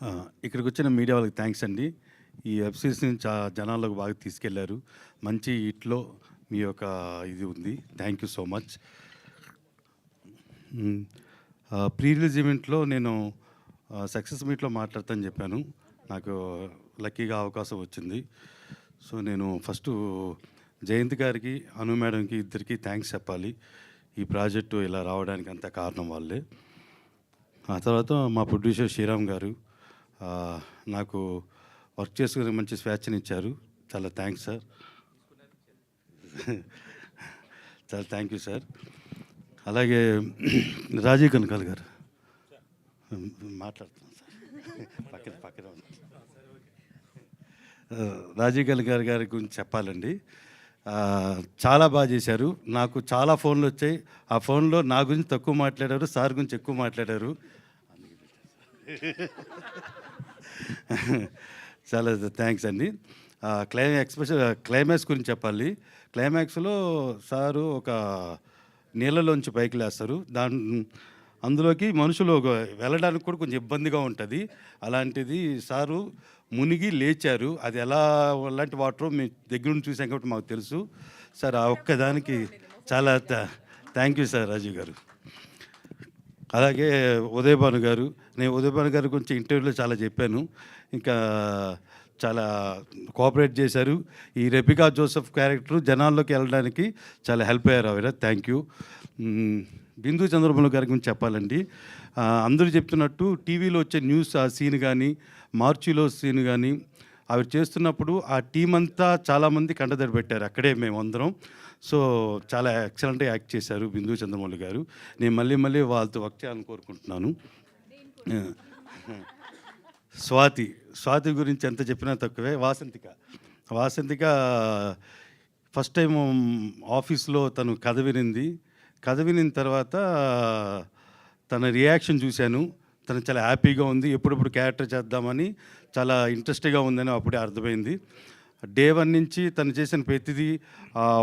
ఆ! ఇక్కడికొచ్చిన మీడియా వాళ్ళకి థాంక్స్ అండి. ఈ వెబ్ సీరీస్‌ని జనాల్లోకి బాగా తీసుకెళ్లారు. మంచి హిట్‌లో మీ యొక్క ఇది ఉంది. Thank you so much. హ్మ్. ప్రీ రిలీజ్ ఈవెంట్‌లో నేను సక్సెస్ మీట్‌లో మాట్లాడతానని చెప్పాను. నాకు లక్కీగా అవకాశం వచ్చింది. సో, నేను ఫస్టు జయంత్ గారికి, అను మేడంకి ఇద్దరికీ థాంక్స్ చెప్పాలి. ఈ ప్రాజెక్టు ఇలా రావడానికి అంతా కారణం వాళ్ళే. ఆ తర్వాత మా ప్రొడ్యూసర్ శ్రీరామ్ గారు నాకు వర్క్ చేసుకునే మంచి స్వేచ్ఛనిచ్చారు. చాలా థ్యాంక్స్ సార్. చాలా థ్యాంక్ యూ సార్. అలాగే రాజీవ్ కనకాల గారు మాట్లాడుతున్నాను సార్. పక్కన రాజీవ్ కనకాల గారి గురించి చెప్పాలండి. చాలా బాగా చేశారు. నాకు చాలా ఫోన్లు వచ్చాయి. ఆ ఫోన్లో నా గురించి తక్కువ మాట్లాడారు, సార్ గురించి ఎక్కువ మాట్లాడారు. చాలా థ్యాంక్స్ అండి. క్లైమాక్స్ గురించి చెప్పాలి. క్లైమాక్స్లో సారు ఒక నీళ్ళలోంచి పైకి లేస్తారు. అందులోకి మనుషులు వెళ్ళడానికి కూడా కొంచెం ఇబ్బందిగా ఉంటుంది. అలాంటిది సారు మునిగి లేచారు. అది ఎలాంటి వాటరో మేము దగ్గర నుండి చూసాం కాబట్టి మాకు తెలుసు. సార్ ఆ ఒక్కదానికి చాలా థ్యాంక్ యూ సార్ రాజీవ్ గారు. అలాగే ఉదయభాను గారు, నేను ఉదయభాను గారి గురించి ఇంటర్వ్యూలో చాలా చెప్పాను. ఇంకా చాలా కోఆపరేట్ చేశారు. ఈ రెబికా జోసెఫ్ క్యారెక్టర్ జనాల్లోకి వెళ్ళడానికి చాలా హెల్ప్ అయ్యారు ఆవిడ. Thank you. బిందు చంద్రబాబు గారి గురించి చెప్పాలండి. అందరూ చెప్తున్నట్టు టీవీలో వచ్చే న్యూస్ ఆ సీన్ కానీ, మార్చిలో సీన్ కానీ ఆవిడ చేస్తున్నప్పుడు ఆ టీం అంతా చాలామంది కంటతడి పెట్టారు. అక్కడే మేమందరం. సో చాలా ఎక్సలెంట్గా యాక్ట్ చేశారు బిందు చంద్రమౌళి గారు. నేను మళ్ళీ వాళ్ళతో వర్క్ చేయాలని కోరుకుంటున్నాను. స్వాతి గురించి ఎంత చెప్పినా తక్కువే. వాసంతిక ఫస్ట్ టైం ఆఫీస్లో తను కథ వినిన తర్వాత తన రియాక్షన్ చూశాను. తను చాలా హ్యాపీగా ఉంది. ఎప్పుడెప్పుడు క్యారెక్టర్ చేద్దామని చాలా ఇంట్రెస్ట్గా ఉందని అప్పుడే అర్థమైంది. డే 1 నుంచి తను చేసిన ప్రతిదీ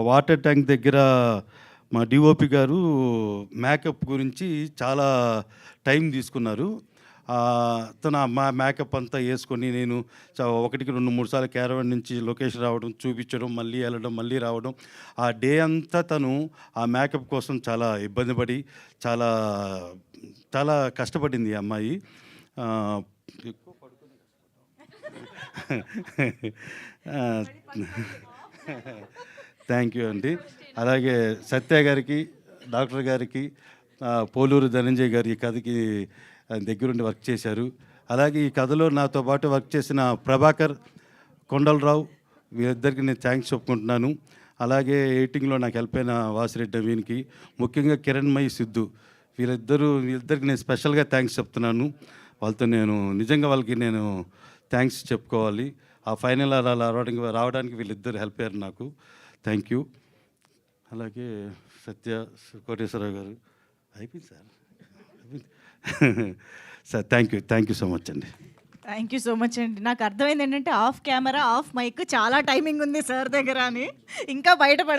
వాటర్ ట్యాంక్ దగ్గర మా డిఓపి గారు మేకప్ గురించి చాలా టైం తీసుకున్నారు. తను మా మేకప్ అంతా వేసుకొని నేను 1కి 2-3 సార్లు క్యారవాన్ నుంచి లొకేషన్ రావడం, చూపించడం, మళ్ళీ వెళ్ళడం, మళ్ళీ రావడం. ఆ డే అంతా తను ఆ మేకప్ కోసం చాలా ఇబ్బంది పడి చాలా కష్టపడింది ఈ అమ్మాయి. థ్యాంక్ యూ అండి. అలాగే సత్య గారికి, డాక్టర్ గారికి, పోలూరు ధనంజయ్ గారి కథకి దగ్గరుండి వర్క్ చేశారు. అలాగే ఈ కథలో నాతో పాటు వర్క్ చేసిన ప్రభాకర్, కొండలరావు వీళ్ళిద్దరికి నేను థ్యాంక్స్ చెప్పుకుంటున్నాను. అలాగే ఎడిటింగ్లో నాకు హెల్ప్ అయిన వాసిరెడ్డి నవీన్కి, ముఖ్యంగా కిరణ్మయి సిద్ధు వీళ్ళిద్దరికి నేను స్పెషల్గా థ్యాంక్స్ చెప్తున్నాను. వాళ్ళతో వాళ్ళకి నేను థ్యాంక్స్ చెప్పుకోవాలి. ఆ ఫైనల్ అలా రావడానికి వీళ్ళిద్దరు హెల్ప్ అయ్యారు నాకు. Thank you. అలాగే సత్య కోటేశ్వరరావు గారు అయిపోయింది sir. Thank you so much అండి. థ్యాంక్ యూ సో మచ్ అండి. నాకు అర్థమైంది ఏంటంటే ఆఫ్ కెమెరా, ఆఫ్ మైక్ చాలా టైమింగ్ ఉంది సార్ దగ్గర అని. ఇంకా బయటపడ